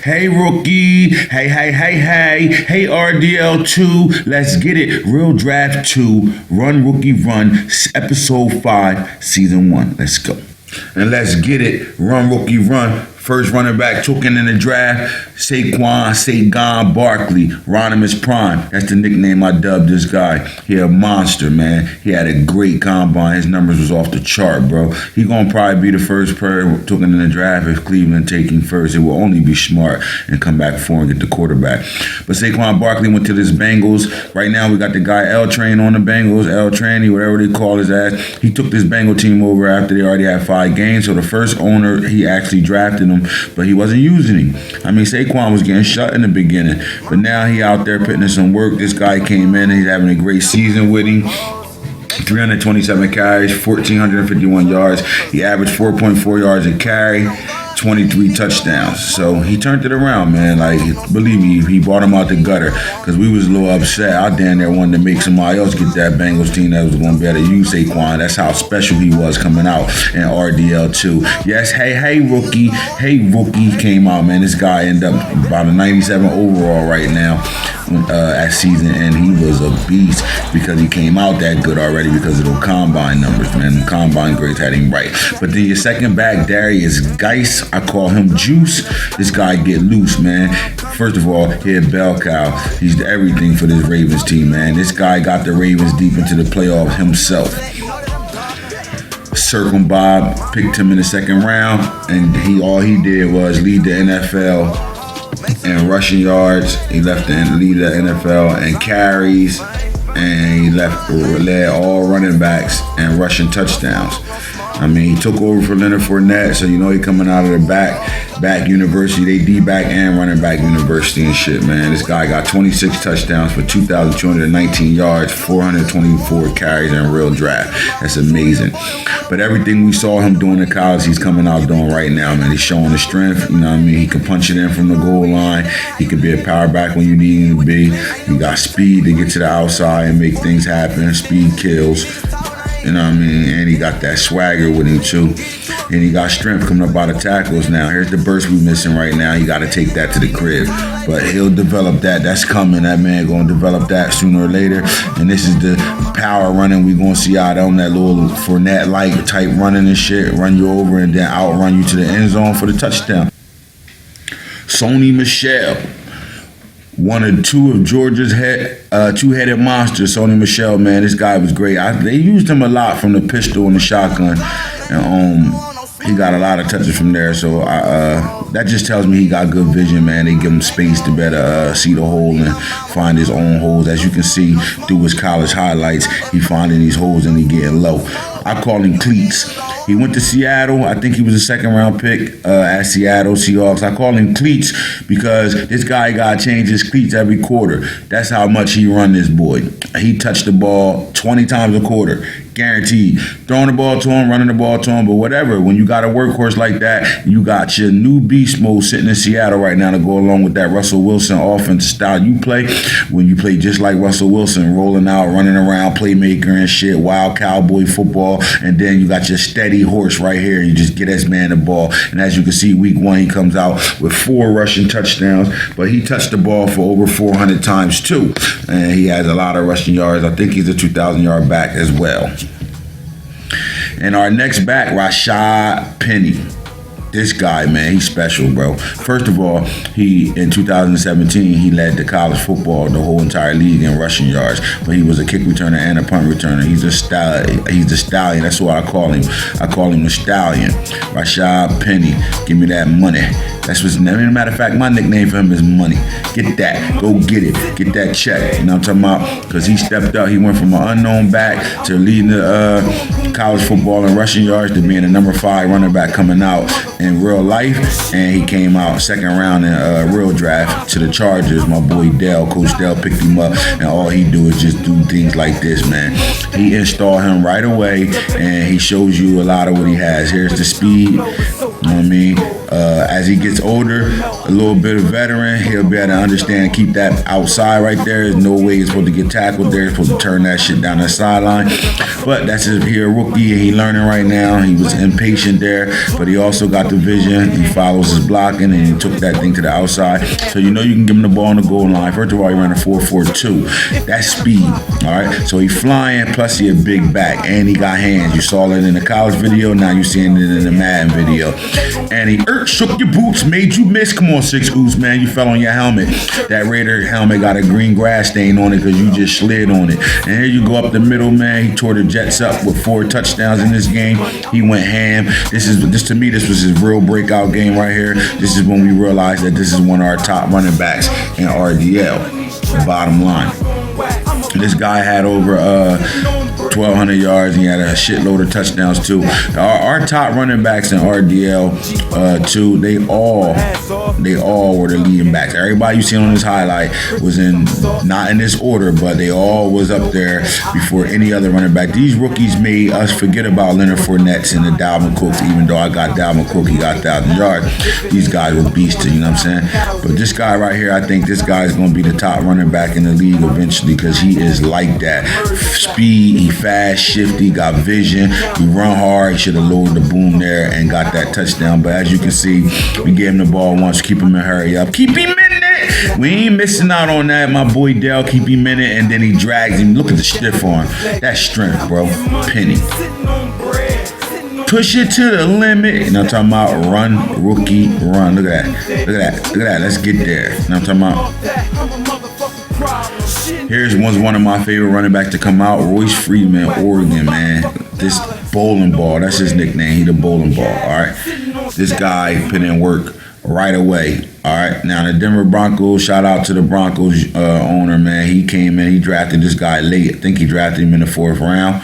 Hey rookie, hey RDL2, let's get it. Real Draft 2, Run Rookie Run, Episode 5, Season 1. Let's go. And let's get it. Run Rookie Run. First running back taken in the draft, Saquon Barkley, Ronimus Prime. That's the nickname I dubbed this guy. He a monster, man. He had a great combine. His numbers was off the chart, bro. He gonna probably be the first player taken in the draft if Cleveland take him first. It will only be smart and come back for and get the quarterback. But Saquon Barkley went to this Bengals. Right now we got the guy L Train on the Bengals, L Trainee, whatever they call his ass. He took this Bengal team over after they already had 5 games. So the first owner, he actually drafted him, but he wasn't using him. I mean, Saquon was getting shut in the beginning, but now he out there putting in some work. This guy came in and he's having a great season with him. 327 carries, 1,451 yards. He averaged 4.4 yards a carry, 23 touchdowns. So he turned it around, man. Like, believe me, he brought him out the gutter because we was a little upset. I damn near wanted to make somebody else get that Bengals team that was going to be able to use Saquon. That's how special he was coming out in RDL2. Yes, hey, rookie. Hey, rookie came out, man. This guy ended up about a 97 overall right now at season end. He was a beast because he came out that good already because of the combine numbers, man. The combine grades had him right. But then your second back, Darius Geis, I call him Juice. This guy get loose, man. First of all, he a bell cow. He's everything for this Ravens team, man. This guy got the Ravens deep into the playoffs himself. Circle Bob picked him in the second round, and all he did was lead the NFL in rushing yards. He left the lead the NFL in carries, and he led all running backs and rushing touchdowns. I mean, he took over for Leonard Fournette, so you know he coming out of the back university. They D-back and running back university and shit, man. This guy got 26 touchdowns for 2,219 yards, 424 carries in real draft. That's amazing. But everything we saw him doing in college, he's coming out doing right now, man. He's showing the strength, you know what I mean? He can punch it in from the goal line. He could be a power back when you need him to be. He got speed to get to the outside and make things happen. Speed kills. You know what I mean? And he got that swagger with him too. And he got strength coming up out of tackles now. Here's the burst we missing right now. He got to take that to the crib. But he'll develop that. That's coming. That man going to develop that sooner or later. And this is the power running we going to see out on that little Fournette-like type running and shit. Run you over and then outrun you to the end zone for the touchdown. Sonne Michelle. One or two of Georgia's two-headed monsters, Sonne Michelle, man. This guy was great. They used him a lot from the pistol and the shotgun. And he got a lot of touches from there. So that just tells me he got good vision, man. They give him space to better see the hole and find his own holes. As you can see through his college highlights, he finding these holes and he getting low. I call him cleats. He went to Seattle. I think he was a second-round pick at Seattle Seahawks. I call him cleats because this guy got to change his cleats every quarter. That's how much he run this boy. He touched the ball 20 times a quarter. Guaranteed. Throwing the ball to him, running the ball to him, but whatever. When you got a workhorse like that, you got your new beast mode sitting in Seattle right now to go along with that Russell Wilson offensive style you play. When you play just like Russell Wilson, rolling out, running around, playmaker and shit, wild cowboy football, and then you got your steady horse right here. You just get this man the ball. And as you can see, week 1, he comes out with 4 rushing touchdowns, but he touched the ball for over 400 times too. And he has a lot of rushing yards. I think he's a 2,000-yard back as well. And our next back, Rashad Penny. This guy, man, he's special, bro. First of all, in 2017, he led the college football, the whole entire league in rushing yards. But he was a kick returner and a punt returner. He's the stallion. That's what I call him. I call him the stallion. Rashad Penny. Give me that money. That's what's, matter of fact, my nickname for him is Money. Get that. Go get it. Get that check. You know what I'm talking about? Because he stepped up. He went from an unknown back to leading the college football in rushing yards to being a number 5 running back coming out in real life. And he came out second round in real draft to the Chargers. My boy Dell, Coach Dell picked him up. And all he do is just do things like this, man. He installed him right away. And he shows you a lot of what he has. Here's the speed. You know what I mean? As he gets older, a little bit of veteran, he'll be able to understand, keep that outside right there. There's no way he's supposed to get tackled there. He's supposed to turn that shit down the sideline. But that's his here rookie, and he learning right now. He was impatient there, but he also got the vision. He follows his blocking, and he took that thing to the outside. So you know you can give him the ball on the goal line. First of all, he ran a 4.42. That's speed, all right? So he's flying, plus he a big back, and he got hands. You saw it in the college video, now you're seeing it in the Madden video. And he shook your boots, made you miss. Come on, 6 Oops, man, you fell on your helmet. That Raider helmet got a green grass stain on it because you just slid on it. And here you go up the middle, man. He tore the Jets up with 4 touchdowns in this game. He went ham. This to me, this was his real breakout game right here. This is when we realized that this is one of our top running backs in RDL. Bottom line. This guy had over 1,200 yards, and he had a shitload of touchdowns too. Our top running backs in RDL too, they all were the leading backs. Everybody you see on this highlight was not in this order, but they all was up there before any other running back. These rookies made us forget about Leonard Fournette and the Dalvin Cooks, even though I got Dalvin Cook, he got 1,000 yards. These guys were beasts, you know what I'm saying? But this guy right here, I think this guy is going to be the top running back in the league eventually, because he is like that. Speed, he fast, shifty, got vision, he run hard. He should have lowered the boom there and got that touchdown. But as you can see, we gave him the ball once, keep him in hurry up. Keep him in it. We ain't missing out on that. My boy Dell, keep him in it, and then he drags him. Look at the stiff arm. That's strength, bro. Penny. Push it to the limit. You know what I'm talking about? Run, rookie, run. Look at that. Look at that. Look at that. Let's get there. You know what I'm talking about? Here's one of my favorite running backs to come out, Royce Freeman, Oregon, man. This bowling ball, that's his nickname. He the bowling ball, all right? This guy put in work right away, all right? Now, the Denver Broncos, shout out to the Broncos owner, man. He came in, he drafted this guy late. I think he drafted him in the 4th round.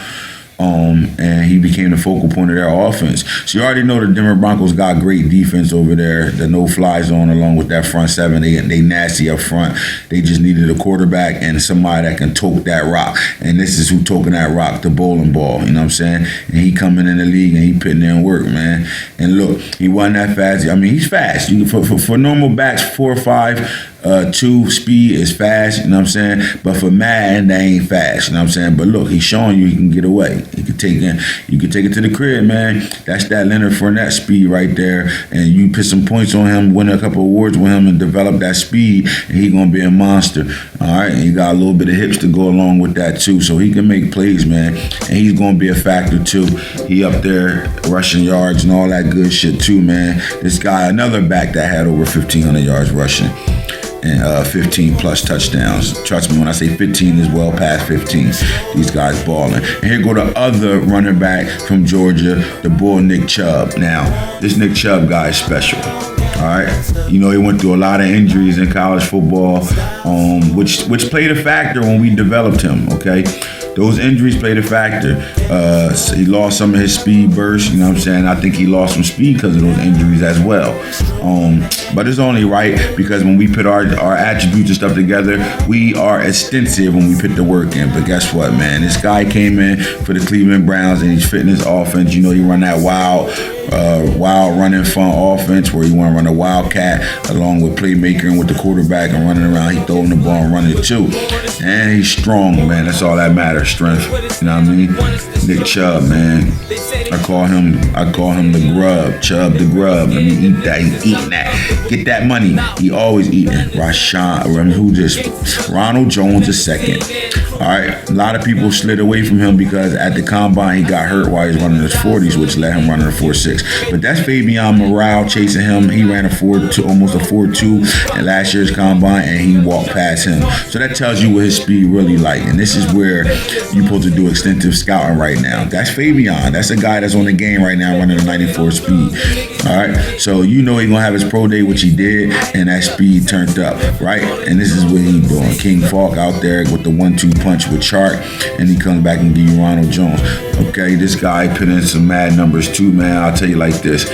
And he became the focal point of their offense. So you already know the Denver Broncos got great defense over there. The no-fly zone along with that front seven. They nasty up front. They just needed a quarterback and somebody that can toke that rock. And this is who toking that rock, the bowling ball. You know what I'm saying? And he coming in the league and he putting in work, man. And look, he wasn't that fast. I mean, he's fast. For normal backs, 4.5. 2 speed is fast, you know what I'm saying? But for Madden, that ain't fast, you know what I'm saying? But look, he's showing you he can get away. You can take it to the crib, man. That's that Leonard Fournette speed right there. And you put some points on him, win a couple awards with him, and develop that speed, and he gonna be a monster. All right, and he got a little bit of hips to go along with that too, so he can make plays, man. And he's gonna be a factor too. He up there rushing yards and all that good shit too, man. This guy, another back that had over 1,500 yards rushing and 15 plus touchdowns. Trust me when I say 15 is well past 15. These guys balling. And here go the other running back from Georgia, the boy Nick Chubb. Now, this Nick Chubb guy is special. All right, you know he went through a lot of injuries in college football, which played a factor when we developed him. Okay, those injuries played a factor. So he lost some of his speed burst. You know what I'm saying? I think he lost some speed because of those injuries as well. But it's only right because when we put our attributes and stuff together, we are extensive when we put the work in. But guess what, man? This guy came in for the Cleveland Browns and he's fitting his offense. You know, he run that wild running fun offense where you want to run a wildcat along with playmaker and with the quarterback and running around. He throwing the ball and running too. And he's strong, man. That's all that matters, strength. You know what I mean? Nick Chubb, man. I call him the grub. Chubb the grub. Let me eat that. He's eating that. Get that money. He always eating. Ronald Jones II. All right. A lot of people slid away from him because at the combine he got hurt while he was running his 40s, which let him run in a 4.6. But that's Fabian Morale chasing him. He ran a 4.2, almost a 4.2 in last year's combine, and he walked past him. So that tells you what his speed really like. And this is where you're supposed to do extensive scouting right now. That's Fabian. That's a guy that's on the game right now running a 94 speed. All right. So you know he's gonna have his pro day, which he did, and that speed turned up, right? And this is what he's doing. King Falk out there with the 1-2 punch with Chark, and he comes back and give you Ronald Jones. Okay, this guy put in some mad numbers too, man. I'll tell you like this.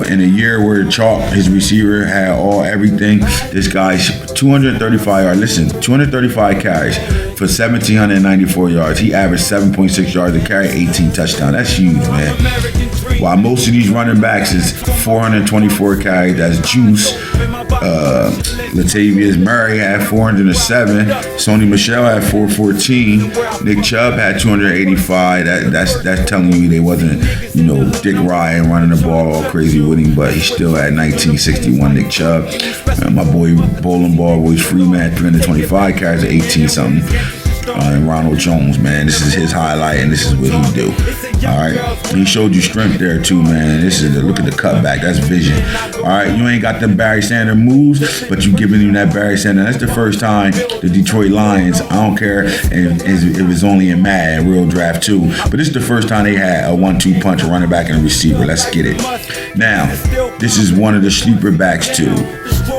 In a year where Chalk, his receiver, had everything, this guy's 235 yards. Listen, 235 carries for 1,794 yards. He averaged 7.6 yards a carry, 18 touchdowns. That's huge, man. While most of these running backs is 424 carries, that's Juice. Latavius Murray had 407. Sonne Michelle had 414. Nick Chubb had 285. That's telling you they wasn't, Dick Ryan running the ball all crazy with him, but he still had 1961. Nick Chubb. My boy Bowling Ball Boys Freeman 325 carries at 18 something. And Ronald Jones, man, this is his highlight, and this is what he do. All right, he showed you strength there too, man. This is look at the cutback. That's vision. All right, you ain't got them Barry Sanders moves, but you giving him that Barry Sanders. That's the first time the Detroit Lions. I don't care if it was only in Madden, real draft too, but this is the first time they had a 1-2 punch, a running back and a receiver. Let's get it. Now, this is one of the sleeper backs too,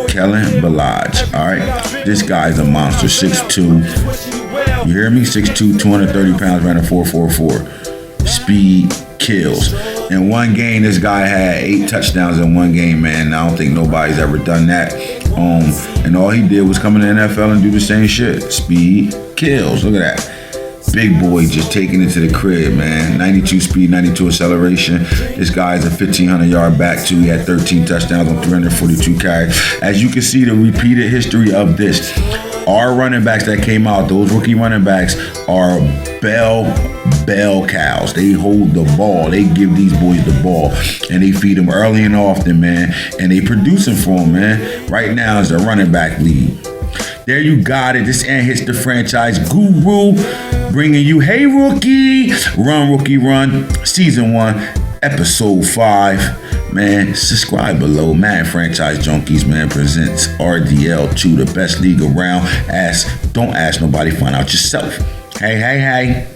Kellen Ballage. All right, this guy's a monster, 6'2". You hear me? 6'2", 230 pounds, ran a 4.44. Speed kills. In one game, this guy had 8 touchdowns in one game, man. I don't think nobody's ever done that. And all he did was come in the NFL and do the same shit. Speed kills. Look at that. Big boy just taking it to the crib, man. 92 speed, 92 acceleration. This guy is a 1,500-yard back, too. He had 13 touchdowns on 342 carries. As you can see, the repeated history of this. Our running backs that came out, those rookie running backs are bell cows. They hold the ball. They give these boys the ball, and they feed them early and often, man. And they producing for them, man. Right now is the running back league. There you got it. This Ant Hits the Franchise Guru bringing you Hey Rookie, Run Rookie Run, Season 1, Episode 5. Man, subscribe below. Madden Franchise Junkies, man, presents RDL2, the best league around. Don't ask nobody, find out yourself. Hey.